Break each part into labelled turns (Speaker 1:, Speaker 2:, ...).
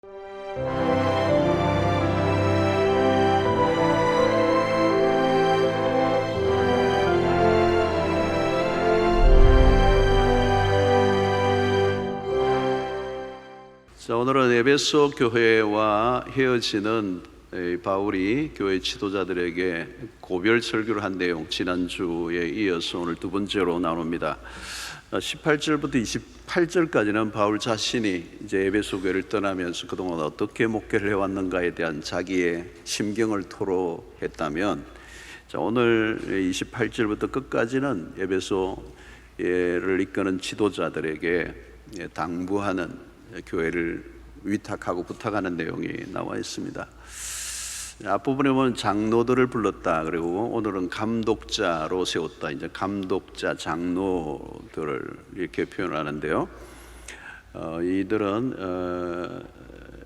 Speaker 1: 자, 오늘은 에베소 교회와 헤어지는 바울이 교회 지도자들에게 고별 설교를 한 내용, 지난주에 이어서 오늘 두 번째로 나눕니다. 18절부터 28절까지는 바울 자신이 이제 에베소 교회를 떠나면서 그동안 어떻게 목회를 해왔는가에 대한 자기의 심경을 토로했다면, 자, 오늘 28절부터 끝까지는 에베소를 이끄는 지도자들에게 당부하는, 교회를 위탁하고 부탁하는 내용이 나와 있습니다. 앞부분에 보면 장로들을 불렀다, 그리고 오늘은 감독자로 세웠다. 이제 감독자, 장로들을 이렇게 표현하는데요. 이들은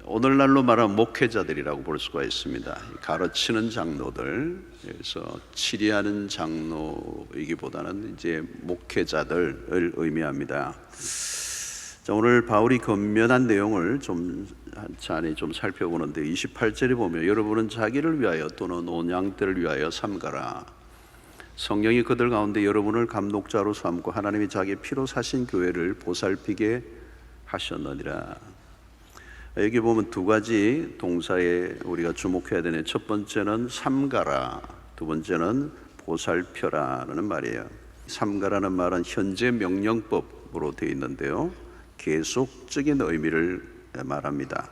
Speaker 1: 오늘날로 말하면 목회자들이라고 볼 수가 있습니다. 가르치는 장로들, 그래서 치리하는 장로이기보다는 이제 목회자들을 의미합니다. 자, 오늘 바울이 권면한 내용을 좀 찬히 좀 살펴보는데, 28절에 보면 여러분은 자기를 위하여 또는 온 양떼를 위하여 삼가라. 성령이 그들 가운데 여러분을 감독자로 삼고 하나님이 자기 피로 사신 교회를 보살피게 하셨느니라. 여기 보면 두 가지 동사에 우리가 주목해야 되네. 첫 번째는 삼가라, 두 번째는 보살펴라라는 말이에요. 삼가라는 말은 현재 명령법으로 되어 있는데요, 계속적인 의미를 말합니다.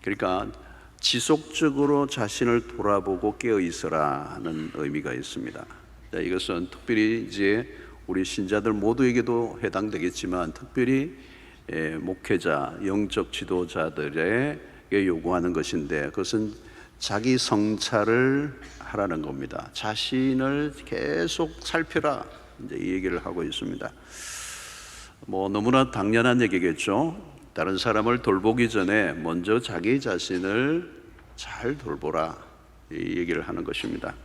Speaker 1: 그러니까 지속적으로 자신을 돌아보고 깨어 있으라 하는 의미가 있습니다. 자, 이것은 특별히 이제 우리 신자들 모두에게도 해당되겠지만, 특별히 목회자, 영적 지도자들에게 요구하는 것인데, 그것은 자기 성찰을 하라는 겁니다. 자신을 계속 살펴라, 이제 이 얘기를 하고 있습니다. 너무나 당연한 얘기겠죠. 다른 사람을 돌보기 전에 먼저 자기 자신을 잘 돌보라, 이 얘기를 하는 것입니다.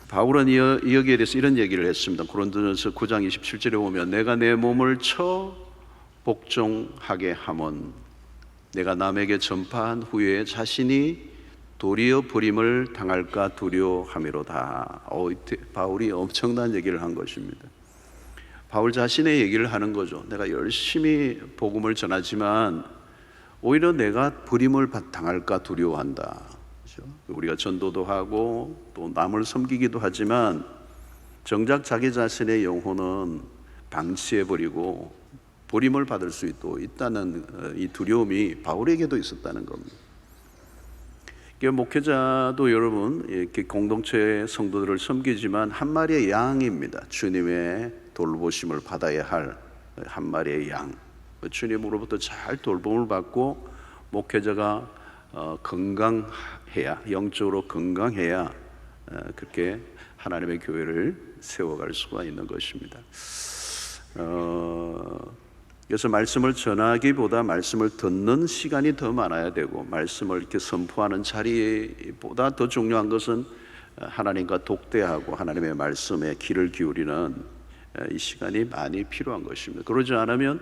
Speaker 1: 바울은 여기에 대해서 이런 얘기를 했습니다. 고린도전서 9장 27절에 보면 내가 내 몸을 쳐 복종하게 함은 내가 남에게 전파한 후에 자신이 도리어 버림을 당할까 두려워함이로다. 바울이 엄청난 얘기를 한 것입니다. 바울 자신의 얘기를 하는 거죠. 내가 열심히 복음을 전하지만 오히려 내가 버림을 당할까 두려워한다. 그렇죠? 우리가 전도도 하고 또 남을 섬기기도 하지만 정작 자기 자신의 영혼은 방치해버리고 버림을 받을 수 있다는 이 두려움이 바울에게도 있었다는 겁니다. 목회자도 여러분 이렇게 공동체 성도들을 섬기지만 한 마리의 양입니다. 주님의 돌보심을 받아야 할 한 마리의 양, 주님으로부터 잘 돌봄을 받고 목회자가 건강해야, 영적으로 건강해야 그렇게 하나님의 교회를 세워갈 수가 있는 것입니다. 그래서 말씀을 전하기보다 말씀을 듣는 시간이 더 많아야 되고, 말씀을 이렇게 선포하는 자리보다 더 중요한 것은 하나님과 독대하고 하나님의 말씀에 귀를 기울이는 이 시간이 많이 필요한 것입니다. 그러지 않으면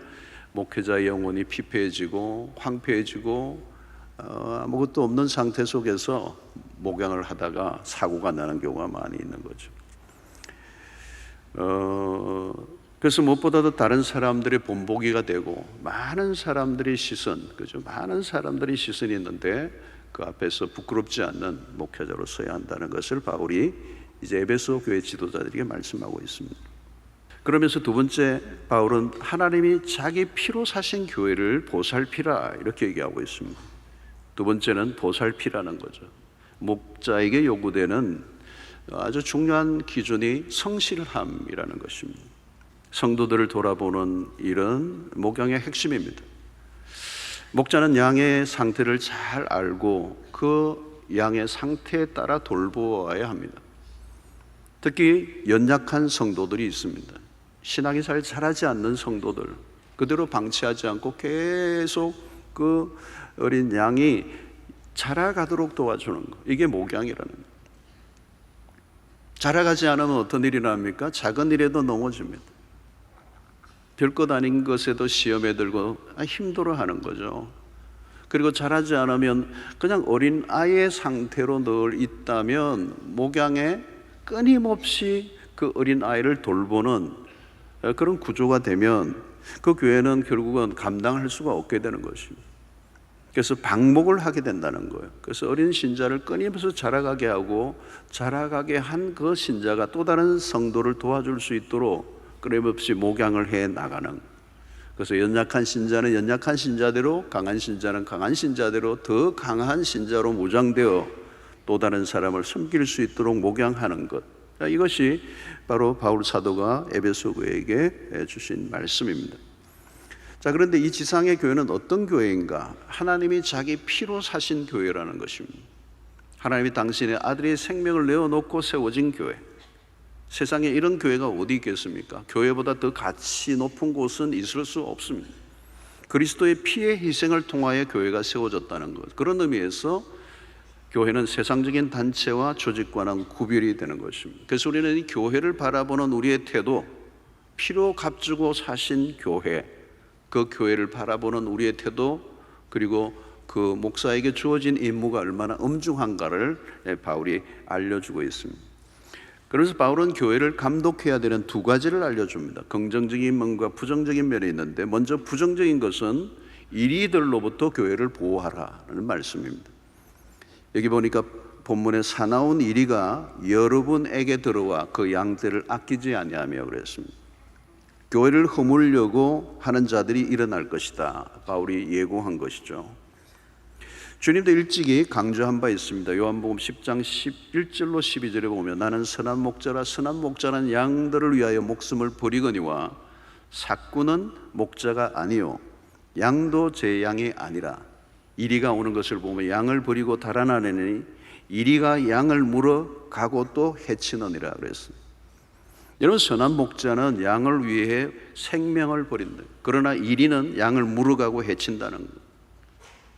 Speaker 1: 목회자의 영혼이 피폐해지고 황폐해지고 아무것도 없는 상태 속에서 목양을 하다가 사고가 나는 경우가 많이 있는 거죠. 그래서 무엇보다도 다른 사람들의 본보기가 되고 많은 사람들의 시선, 그죠? 많은 사람들의 시선이 있는데 그 앞에서 부끄럽지 않는 목회자로 서야 한다는 것을 바울이 이제 에베소 교회 지도자들에게 말씀하고 있습니다. 그러면서 두 번째, 바울은 하나님이 자기 피로 사신 교회를 보살피라, 이렇게 얘기하고 있습니다. 두 번째는 보살피라는 거죠. 목자에게 요구되는 아주 중요한 기준이 성실함이라는 것입니다. 성도들을 돌아보는 일은 목양의 핵심입니다. 목자는 양의 상태를 잘 알고 그 양의 상태에 따라 돌보아야 합니다. 특히 연약한 성도들이 있습니다. 신앙이 잘 자라지 않는 성도들, 그대로 방치하지 않고 계속 그 어린 양이 자라가도록 도와주는 것, 이게 목양이라는 거예요. 자라가지 않으면 어떤 일이 납니까? 작은 일에도 넘어집니다. 별것 아닌 것에도 시험에 들고 힘들어하는 거죠. 그리고 자라지 않으면 그냥 어린 아이의 상태로 늘 있다면 목양에 끊임없이 그 어린 아이를 돌보는 그런 구조가 되면 그 교회는 결국은 감당할 수가 없게 되는 것입니다. 그래서 방목을 하게 된다는 거예요. 그래서 어린 신자를 끊임없이 자라가게 하고 자라가게 한 그 신자가 또 다른 성도를 도와줄 수 있도록 끊임없이 목양을 해 나가는. 그래서 연약한 신자는 연약한 신자대로, 강한 신자는 강한 신자대로 더 강한 신자로 무장되어 또 다른 사람을 섬길 수 있도록 목양하는 것. 이것이 바로 바울 사도가 에베소 교회에게 주신 말씀입니다. 자, 그런데 이 지상의 교회는 어떤 교회인가? 하나님이 자기 피로 사신 교회라는 것입니다. 하나님이 당신의 아들의 생명을 내어놓고 세워진 교회. 세상에 이런 교회가 어디 있겠습니까? 교회보다 더 가치 높은 곳은 있을 수 없습니다. 그리스도의 피의 희생을 통하여 교회가 세워졌다는 것. 그런 의미에서 교회는 세상적인 단체와 조직과는 구별이 되는 것입니다. 그래서 우리는 이 교회를 바라보는 우리의 태도, 피로 값주고 사신 교회, 그 교회를 바라보는 우리의 태도, 그리고 그 목사에게 주어진 임무가 얼마나 엄중한가를 바울이 알려주고 있습니다. 그래서 바울은 교회를 감독해야 되는 두 가지를 알려줍니다. 긍정적인 면과 부정적인 면이 있는데, 먼저 부정적인 것은 이리들로부터 교회를 보호하라는 말씀입니다. 여기 보니까 본문에 사나운 이리가 여러분에게 들어와 그 양떼를 아끼지 아니하며 그랬습니다. 교회를 허물려고 하는 자들이 일어날 것이다. 바울이 예고한 것이죠. 주님도 일찍이 강조한 바 있습니다. 요한복음 10장 11절로 12절에 보면 나는 선한 목자라 선한 목자는 양들을 위하여 목숨을 버리거니와 삭구는 목자가 아니요 양도 제 양이 아니라. 이리가 오는 것을 보면 양을 버리고 달아나느니 이리가 양을 물어 가고 또 해치느니라 그랬습니다. 여러분, 선한 목자는 양을 위해 생명을 버린다. 그러나 이리는 양을 물어가고 해친다는 것.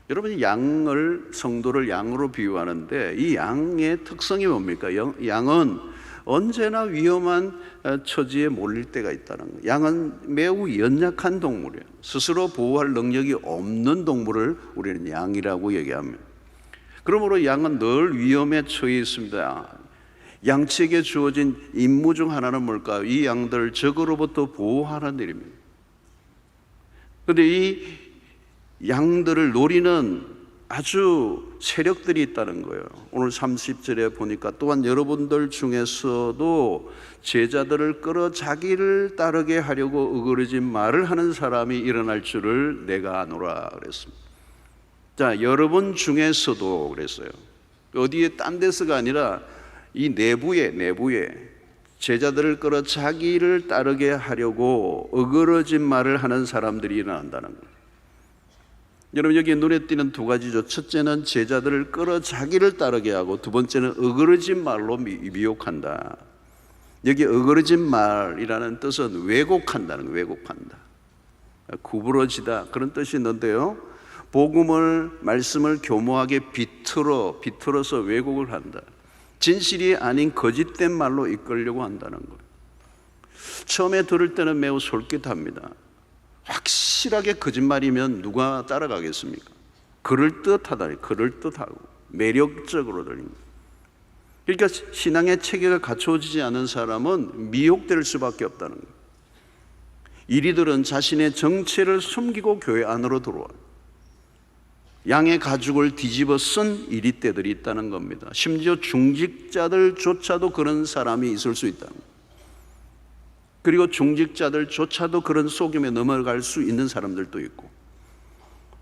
Speaker 1: 여러분, 양을, 성도를 양으로 비유하는데 이 양의 특성이 뭡니까? 양은 언제나 위험한 처지에 몰릴 때가 있다는 거예요. 양은 매우 연약한 동물이에요. 스스로 보호할 능력이 없는 동물을 우리는 양이라고 얘기합니다. 그러므로 양은 늘 위험에 처해 있습니다. 양측에 주어진 임무 중 하나는 뭘까요? 이 양들을 적으로부터 보호하는 일입니다. 그런데 이 양들을 노리는 아주 세력들이 있다는 거예요. 오늘 30절에 보니까 또한 여러분들 중에서도 제자들을 끌어 자기를 따르게 하려고 어그러진 말을 하는 사람이 일어날 줄을 내가 아노라 그랬습니다. 자, 여러분 중에서도 그랬어요. 어디에 딴 데서가 아니라 이 내부에 제자들을 끌어 자기를 따르게 하려고 어그러진 말을 하는 사람들이 일어난다는 거예요. 여러분, 여기 눈에 띄는 두 가지죠. 첫째는 제자들을 끌어 자기를 따르게 하고, 두 번째는 어그러진 말로 미혹한다. 여기 어그러진 말이라는 뜻은 왜곡한다는 거예요. 왜곡한다, 구부러지다, 그런 뜻이 있는데요, 복음을, 말씀을 교모하게 비틀어서 왜곡을 한다. 진실이 아닌 거짓된 말로 이끌려고 한다는 거예요. 처음에 들을 때는 매우 솔깃합니다. 확실하게 거짓말이면 누가 따라가겠습니까? 그럴듯하다, 그럴듯하고 매력적으로 들립니다. 그러니까 신앙의 체계가 갖춰지지 않은 사람은 미혹될 수밖에 없다는 거예요. 이리들은 자신의 정체를 숨기고 교회 안으로 들어와요. 양의 가죽을 뒤집어 쓴 이리떼들이 있다는 겁니다. 심지어 중직자들조차도 그런 사람이 있을 수 있다는 거예요. 그리고 중직자들조차도 그런 속임에 넘어갈 수 있는 사람들도 있고,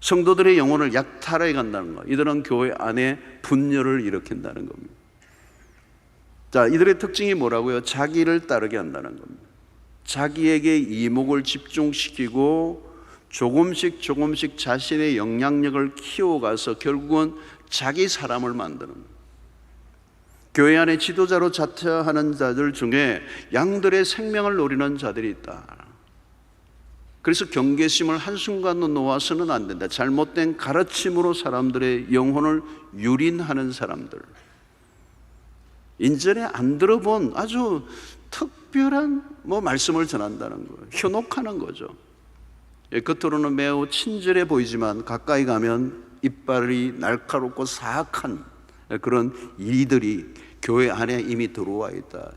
Speaker 1: 성도들의 영혼을 약탈해 간다는 거예요. 이들은 교회 안에 분열을 일으킨다는 겁니다. 자, 이들의 특징이 뭐라고요? 자기를 따르게 한다는 겁니다. 자기에게 이목을 집중시키고 조금씩 자신의 영향력을 키워가서 결국은 자기 사람을 만드는 거예요. 교회 안에 지도자로 자처하는 자들 중에 양들의 생명을 노리는 자들이 있다. 그래서 경계심을 한순간도 놓아서는 안 된다. 잘못된 가르침으로 사람들의 영혼을 유린하는 사람들, 인전에 안 들어본 아주 특별한 말씀을 전한다는 거예요. 현혹하는 거죠. 겉으로는 매우 친절해 보이지만 가까이 가면 이빨이 날카롭고 사악한 그런 이들이 교회 안에 이미 들어와 있다.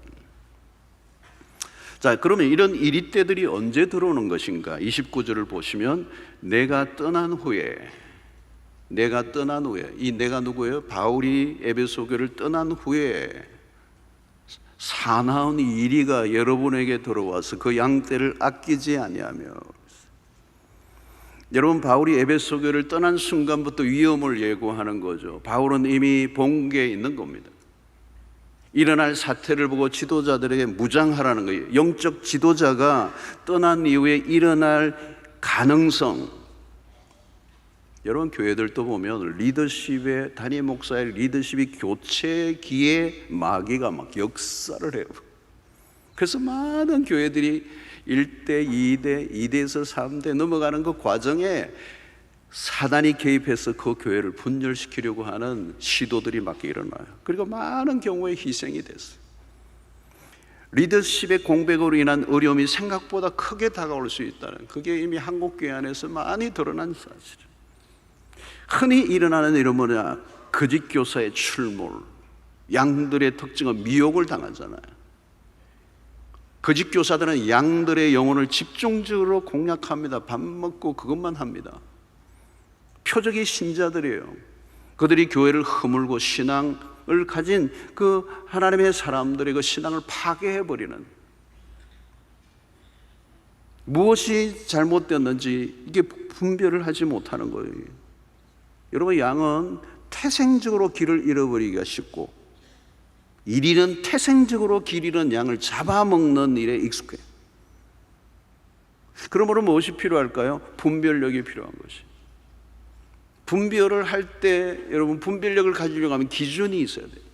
Speaker 1: 자, 그러면 이런 이리떼들이 언제 들어오는 것인가? 29절을 보시면 내가 떠난 후에, 이 내가 누구예요? 바울이 에베소 교회를 떠난 후에 사나운 이리가 여러분에게 들어와서 그 양떼를 아끼지 아니하며. 여러분, 바울이 에베소 교회를 떠난 순간부터 위험을 예고하는 거죠. 바울은 이미 본계에 있는 겁니다. 일어날 사태를 보고 지도자들에게 무장하라는 거예요. 영적 지도자가 떠난 이후에 일어날 가능성. 여러분, 교회들도 보면 리더십의, 단임 목사의 리더십이 교체기에 마귀가 막 역사를 해요. 그래서 많은 교회들이 1대, 2대, 2대에서 3대 넘어가는 그 과정에 사단이 개입해서 그 교회를 분열시키려고 하는 시도들이 막 일어나요. 그리고 많은 경우에 희생이 됐어요. 리더십의 공백으로 인한 어려움이 생각보다 크게 다가올 수 있다는, 그게 이미 한국교회 안에서 많이 드러난 사실이에요. 흔히 일어나는 이런 뭐냐, 거짓 교사의 출몰, 양들의 특징은 미혹을 당하잖아요. 거짓 교사들은 양들의 영혼을 집중적으로 공략합니다. 밥 먹고 그것만 합니다. 표적의 신자들이에요. 그들이 교회를 허물고 신앙을 가진 그 하나님의 사람들의 그 신앙을 파괴해버리는, 무엇이 잘못되었는지 이게 분별을 하지 못하는 거예요. 여러분, 양은 태생적으로 길을 잃어버리기가 쉽고, 이리는 태생적으로 길 잃은 양을 잡아먹는 일에 익숙해요. 그러므로 무엇이 필요할까요? 분별력이 필요한 것이. 분별을 할 때 여러분, 분별력을 가지려고 하면 기준이 있어야 돼요.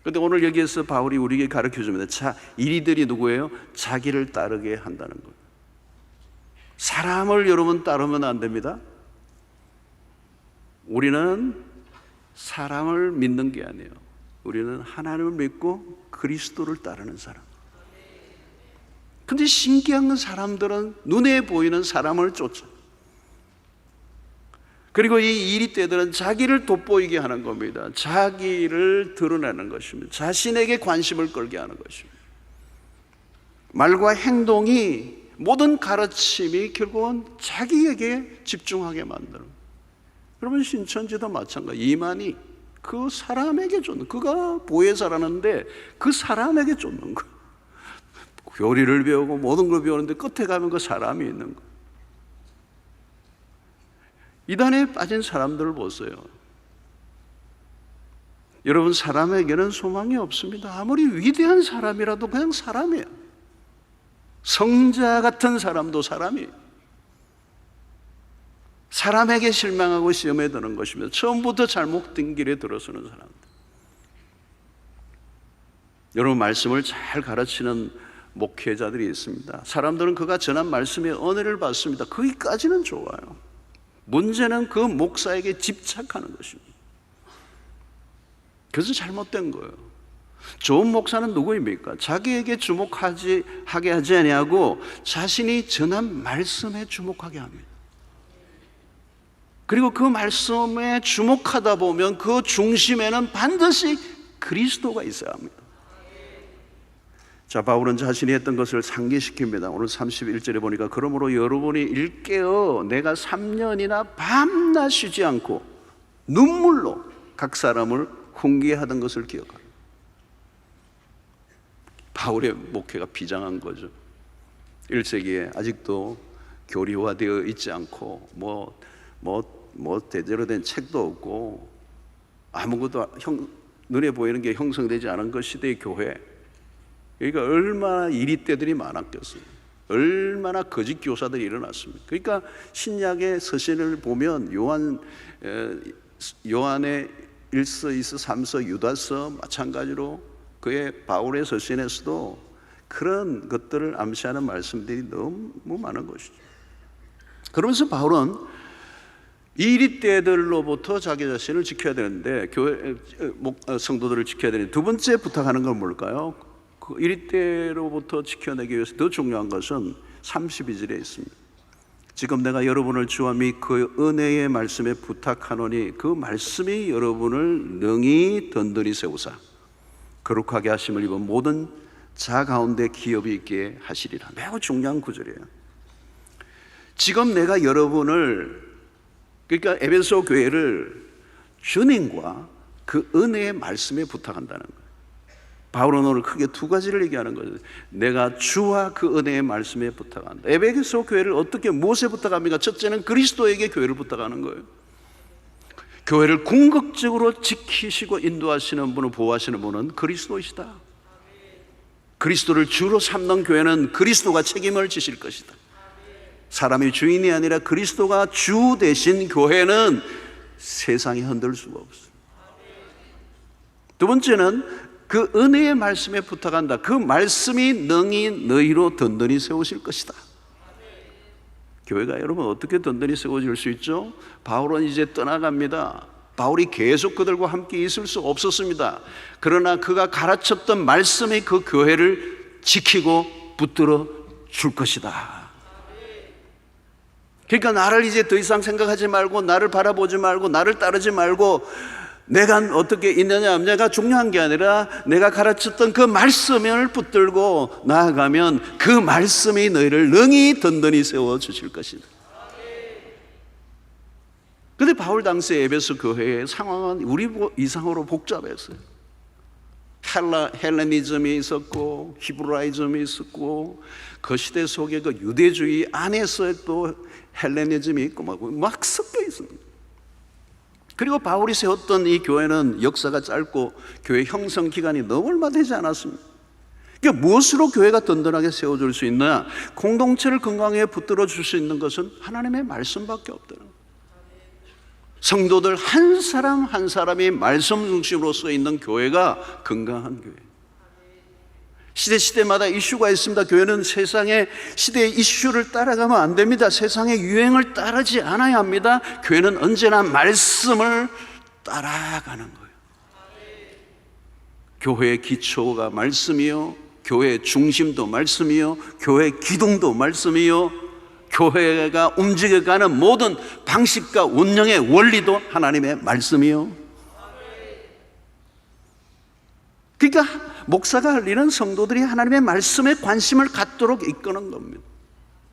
Speaker 1: 그런데 오늘 여기에서 바울이 우리에게 가르쳐 줍니다. 자, 이리들이 누구예요? 자기를 따르게 한다는 거예요. 사람을 여러분 따르면 안 됩니다. 우리는 사람을 믿는 게 아니에요. 우리는 하나님을 믿고 그리스도를 따르는 사람. 근데 신기한 건 사람들은 눈에 보이는 사람을 쫓아. 그리고 이 이리떼들은 자기를 돋보이게 하는 겁니다. 자기를 드러내는 것입니다. 자신에게 관심을 끌게 하는 것입니다. 말과 행동이, 모든 가르침이 결국은 자기에게 집중하게 만드는 거예요. 여러분, 신천지도 마찬가지. 이만희, 그 사람에게 쫓는, 그가 보혜사라는데 그 사람에게 쫓는 거예요. 교리를 배우고 모든 걸 배우는데 끝에 가면 그 사람이 있는 거예요. 이단에 빠진 사람들을 보세요. 여러분, 사람에게는 소망이 없습니다. 아무리 위대한 사람이라도 그냥 사람이에요. 성자 같은 사람도 사람이에요. 사람에게 실망하고 시험에 드는 것입니다. 처음부터 잘못된 길에 들어서는 사람들. 여러분, 말씀을 잘 가르치는 목회자들이 있습니다. 사람들은 그가 전한 말씀에 은혜를 받습니다. 거기까지는 좋아요. 문제는 그 목사에게 집착하는 것입니다. 그래서 잘못된 거예요. 좋은 목사는 누구입니까? 자기에게 하게 하지 아니하고 자신이 전한 말씀에 주목하게 합니다. 그리고 그 말씀에 주목하다 보면 그 중심에는 반드시 그리스도가 있어야 합니다. 자, 바울은 자신이 했던 것을 상기시킵니다. 오늘 31절에 보니까 그러므로 여러분이 일깨어 내가 3년이나 밤낮 쉬지 않고 눈물로 각 사람을 훈계하던 것을 기억하라. 바울의 목회가 비장한 거죠. 1세기에 아직도 교리화되어 있지 않고 제대로 된 책도 없고 아무것도 눈에 보이는 게 형성되지 않은 그 시대의 교회. 그러니까 얼마나 이리떼들이 많았겠어요. 얼마나 거짓 교사들이 일어났습니다. 그러니까 신약의 서신을 보면 요한의 1서, 2서, 3서, 유다서 마찬가지로 그의 바울의 서신에서도 그런 것들을 암시하는 말씀들이 너무 많은 것이죠. 그러면서 바울은 이리떼들로부터 자기 자신을 지켜야 되는데, 교회 성도들을 지켜야 되는데, 두 번째 부탁하는 건 뭘까요? 이리떼로부터 지켜내기 위해서 더 중요한 것은 32절에 있습니다. 지금 내가 여러분을 주와 및 그 은혜의 말씀에 부탁하노니 그 말씀이 여러분을 능히 든든히 세우사 거룩하게 하심을 입은 모든 자 가운데 기업이 있게 하시리라. 매우 중요한 구절이에요. 지금 내가 여러분을, 그러니까 에베소 교회를 주님과 그 은혜의 말씀에 부탁한다는 거예요. 바울은 오늘 크게 두 가지를 얘기하는 거예요. 내가 주와 그 은혜의 말씀에 부탁한다. 에베소 교회를 어떻게 무엇에 부탁합니까? 첫째는 그리스도에게 교회를 부탁하는 거예요. 교회를 궁극적으로 지키시고 인도하시는 분은, 보호하시는 분은 그리스도이시다. 그리스도를 주로 삼는 교회는 그리스도가 책임을 지실 것이다. 사람이 주인이 아니라 그리스도가 주 되신 교회는 세상이 흔들 수가 없어요. 두 번째는 그 은혜의 말씀에 부탁한다. 그 말씀이 능히 너희로 든든히 세우실 것이다. 교회가 여러분 어떻게 든든히 세워질 수 있죠? 바울은 이제 떠나갑니다. 바울이 계속 그들과 함께 있을 수 없었습니다. 그러나 그가 가르쳤던 말씀이 그 교회를 지키고 붙들어 줄 것이다. 그러니까 나를 이제 더 이상 생각하지 말고, 나를 바라보지 말고, 나를 따르지 말고, 내가 어떻게 있느냐 없느냐가 중요한 게 아니라 내가 가르쳤던 그 말씀을 붙들고 나아가면 그 말씀이 너희를 능히 든든히 세워주실 것이다. 그런데 바울 당시 에베소 교회의 상황은 우리 이상으로 복잡했어요. 헬레니즘이 있었고 히브라이즘이 있었고, 그 시대 속에 그 유대주의 안에서 또 헬레니즘이 있고 막 섞여 있습니다. 그리고 바울이 세웠던 이 교회는 역사가 짧고 교회 형성 기간이 너무 얼마 되지 않았습니다. 그러니까 무엇으로 교회가 든든하게 세워줄 수 있나? 공동체를 건강하게 붙들어 줄 수 있는 것은 하나님의 말씀밖에 없다는 거예요. 성도들 한 사람 한 사람이 말씀 중심으로 써 있는 교회가 건강한 교회. 시대마다 이슈가 있습니다. 교회는 세상의 시대의 이슈를 따라가면 안 됩니다. 세상의 유행을 따르지 않아야 합니다. 교회는 언제나 말씀을 따라가는 거예요. 교회의 기초가 말씀이요, 교회의 중심도 말씀이요, 교회의 기둥도 말씀이요, 교회가 움직여가는 모든 방식과 운영의 원리도 하나님의 말씀이요. 그러니까 목사가 할 일은 성도들이 하나님의 말씀에 관심을 갖도록 이끄는 겁니다.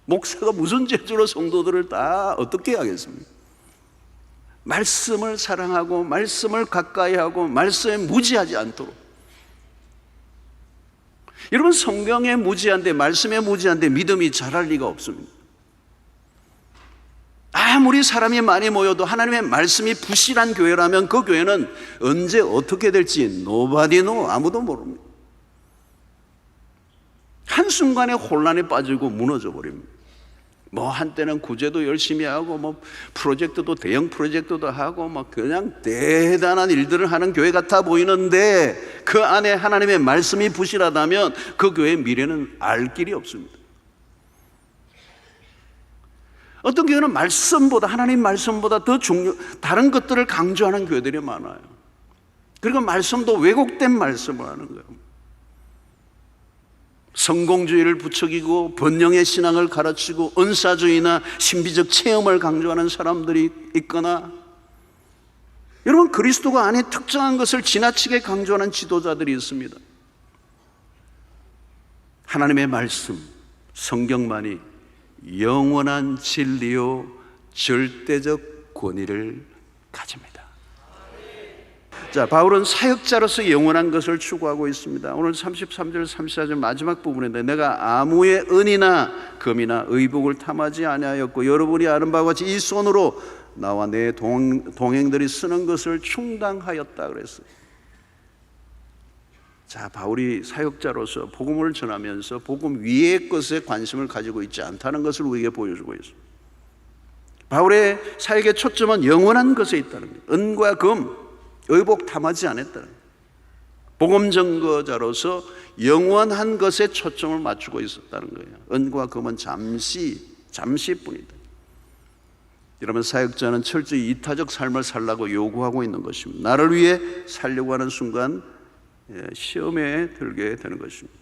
Speaker 1: 목사가 무슨 재주로 성도들을 다 어떻게 하겠습니까? 말씀을 사랑하고 말씀을 가까이하고 말씀에 무지하지 않도록. 여러분, 성경에 무지한데, 말씀에 무지한데 믿음이 자랄 리가 없습니다. 아무리 사람이 많이 모여도 하나님의 말씀이 부실한 교회라면 그 교회는 언제 어떻게 될지 nobody know, 아무도 모릅니다. 한순간에 혼란에 빠지고 무너져 버립니다. 한때는 구제도 열심히 하고 프로젝트도 대형 프로젝트도 하고 그냥 대단한 일들을 하는 교회 같아 보이는데 그 안에 하나님의 말씀이 부실하다면 그 교회의 미래는 알 길이 없습니다. 어떤 교회는 말씀보다, 하나님 말씀보다 더 다른 것들을 강조하는 교회들이 많아요. 그리고 말씀도 왜곡된 말씀을 하는 거예요. 성공주의를 부추기고 번영의 신앙을 가르치고 은사주의나 신비적 체험을 강조하는 사람들이 있거나, 여러분, 그리스도가 아닌 특정한 것을 지나치게 강조하는 지도자들이 있습니다. 하나님의 말씀, 성경만이 영원한 진리요 절대적 권위를 가집니다. 자, 바울은 사역자로서 영원한 것을 추구하고 있습니다. 오늘 33절 34절 마지막 부분인데, 내가 아무의 은이나 금이나 의복을 탐하지 아니하였고 여러분이 아는 바와 같이 이 손으로 나와 내 동행들이 쓰는 것을 충당하였다 그랬어요. 자, 바울이 사역자로서 복음을 전하면서 복음 위의 것에 관심을 가지고 있지 않다는 것을 우리에게 보여주고 있습니다. 바울의 사역의 초점은 영원한 것에 있다는 거예요. 은과 금, 의복 탐하지 않았다는 거예요. 복음 전거자로서 영원한 것에 초점을 맞추고 있었다는 거예요. 은과 금은 잠시뿐이다. 여러분, 사역자는 철저히 이타적 삶을 살라고 요구하고 있는 것입니다. 나를 위해 살려고 하는 순간 시험에 들게 되는 것입니다.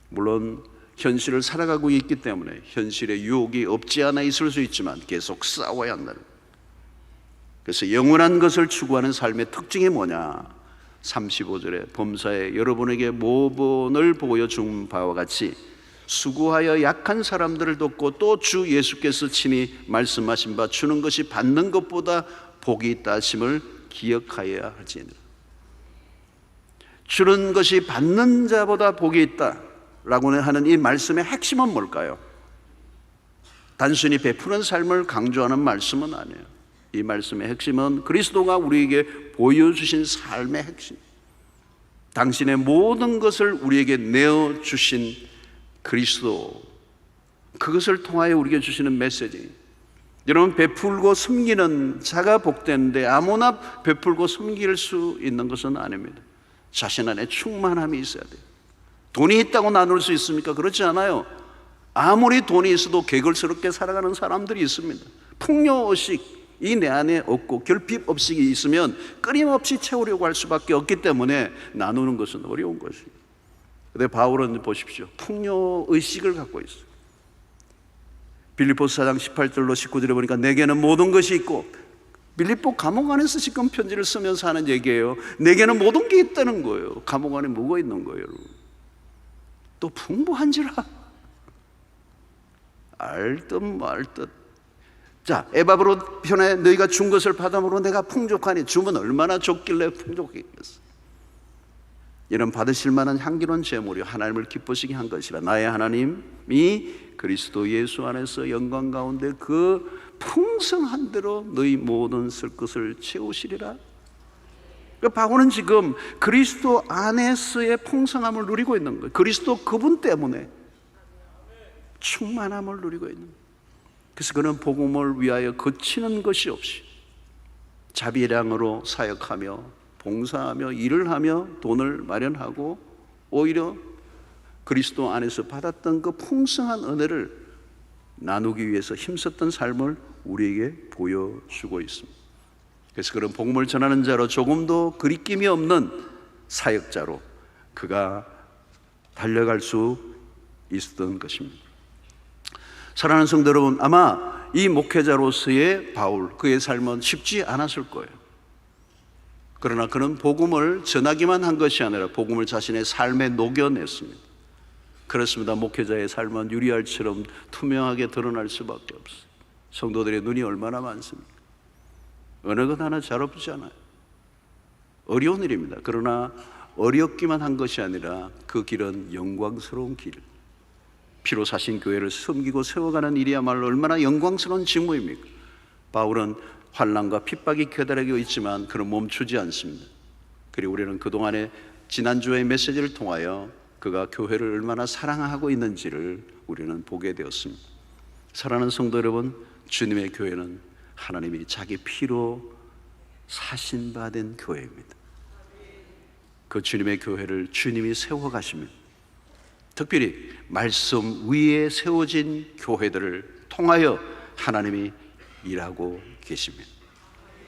Speaker 1: 물론 현실을 살아가고 있기 때문에 현실의 유혹이 없지 않아 있을 수 있지만 계속 싸워야 한다는. 그래서 영원한 것을 추구하는 삶의 특징이 뭐냐? 35절에 범사에 여러분에게 모본을 보여준 바와 같이 수고하여 약한 사람들을 돕고 또 주 예수께서 친히 말씀하신 바 주는 것이 받는 것보다 복이 있다 하심을 기억하여야 할지니라. 주는 것이 받는 자보다 복이 있다라고 하는 이 말씀의 핵심은 뭘까요? 단순히 베푸는 삶을 강조하는 말씀은 아니에요. 이 말씀의 핵심은 그리스도가 우리에게 보여주신 삶의 핵심, 당신의 모든 것을 우리에게 내어주신 그리스도, 그것을 통하여 우리에게 주시는 메시지. 여러분, 베풀고 섬기는 자가 복되는데 아무나 베풀고 섬길 수 있는 것은 아닙니다. 자신 안에 충만함이 있어야 돼요. 돈이 있다고 나눌 수 있습니까? 그렇지 않아요. 아무리 돈이 있어도 개걸스럽게 살아가는 사람들이 있습니다. 풍요의식 이 내 안에 없고 결핍 의식이 있으면 끊임없이 채우려고 할 수밖에 없기 때문에 나누는 것은 어려운 것이에요. 그런데 바울은 보십시오, 풍요의식을 갖고 있어요. 빌립보서 4장 18절로 19절에 보니까 내게는 모든 것이 있고, 빌립보 감옥 안에서 지금 편지를 쓰면서 하는 얘기예요. 내게는 모든 게 있다는 거예요. 감옥 안에 뭐가 있는 거예요, 여러분? 또 풍부한지라 알듯 말듯. 자, 에바브로 편에 너희가 준 것을 받음으로 내가 풍족하니, 주면 얼마나 줬길래 풍족했겠어. 이런 받으실 만한 향기로운 제물이 하나님을 기쁘시게 한 것이라. 나의 하나님이 그리스도 예수 안에서 영광 가운데 그 풍성한 대로 너희 모든 쓸 것을 채우시리라. 바울은 지금 그리스도 안에서의 풍성함을 누리고 있는 거예요. 그리스도 그분 때문에 충만함을 누리고 있는 거예요. 그래서 그는 복음을 위하여 거치는 것이 없이 자비량으로 사역하며 봉사하며 일을 하며 돈을 마련하고 오히려 그리스도 안에서 받았던 그 풍성한 은혜를 나누기 위해서 힘썼던 삶을 우리에게 보여주고 있습니다. 그래서 그런 복음을 전하는 자로 조금도 그리낌이 없는 사역자로 그가 달려갈 수 있었던 것입니다. 사랑하는 성도 여러분, 아마 이 목회자로서의 바울, 그의 삶은 쉽지 않았을 거예요. 그러나 그는 복음을 전하기만 한 것이 아니라 복음을 자신의 삶에 녹여냈습니다. 그렇습니다. 목회자의 삶은 유리알처럼 투명하게 드러날 수밖에 없어요. 성도들의 눈이 얼마나 많습니까? 어느 것 하나 잘 없지 않아요. 어려운 일입니다. 그러나 어렵기만 한 것이 아니라 그 길은 영광스러운 길, 피로 사신 교회를 섬기고 세워가는 일이야말로 얼마나 영광스러운 직무입니까? 바울은 환난과 핍박이 기다리고 있지만 그는 멈추지 않습니다. 그리고 우리는 그동안의 지난주의 메시지를 통하여 그가 교회를 얼마나 사랑하고 있는지를 우리는 보게 되었습니다. 사랑하는 성도 여러분, 주님의 교회는 하나님이 자기 피로 사신받은 교회입니다. 그 주님의 교회를 주님이 세워가십니다. 특별히 말씀 위에 세워진 교회들을 통하여 하나님이 일하고 계십니다.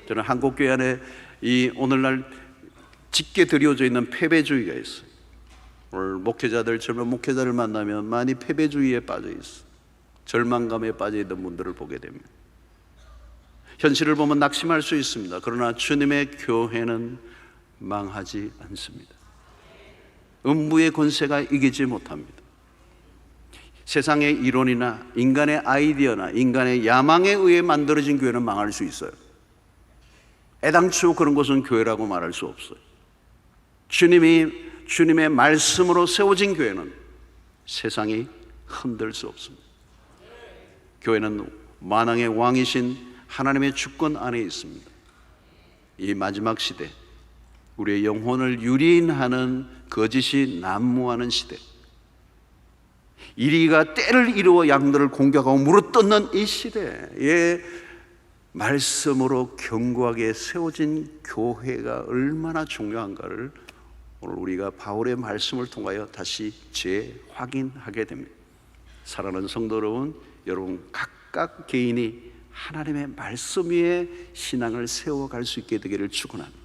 Speaker 1: 저는 한국교회 안에 이 오늘날 짙게 드리워져 있는 패배주의가 있어요. 오늘 목회자들, 젊은 목회자를 만나면 많이 패배주의에 빠져 있어요. 절망감에 빠져 있는 분들을 보게 됩니다. 현실을 보면 낙심할 수 있습니다. 그러나 주님의 교회는 망하지 않습니다. 음부의 권세가 이기지 못합니다. 세상의 이론이나 인간의 아이디어나 인간의 야망에 의해 만들어진 교회는 망할 수 있어요. 애당초 그런 것은 교회라고 말할 수 없어요. 주님의 말씀으로 세워진 교회는 세상이 흔들 수 없습니다. 교회는 만왕의 왕이신 하나님의 주권 안에 있습니다. 이 마지막 시대, 우리의 영혼을 유린하는 거짓이 난무하는 시대, 이리가 때를 이루어 양들을 공격하고 물어뜯는 이 시대에 말씀으로 견고하게 세워진 교회가 얼마나 중요한가를 오늘 우리가 바울의 말씀을 통하여 다시 재확인하게 됩니다. 사랑하는 성도 여러분 각각 개인이 하나님의 말씀 위에 신앙을 세워갈 수 있게 되기를 축원합니다.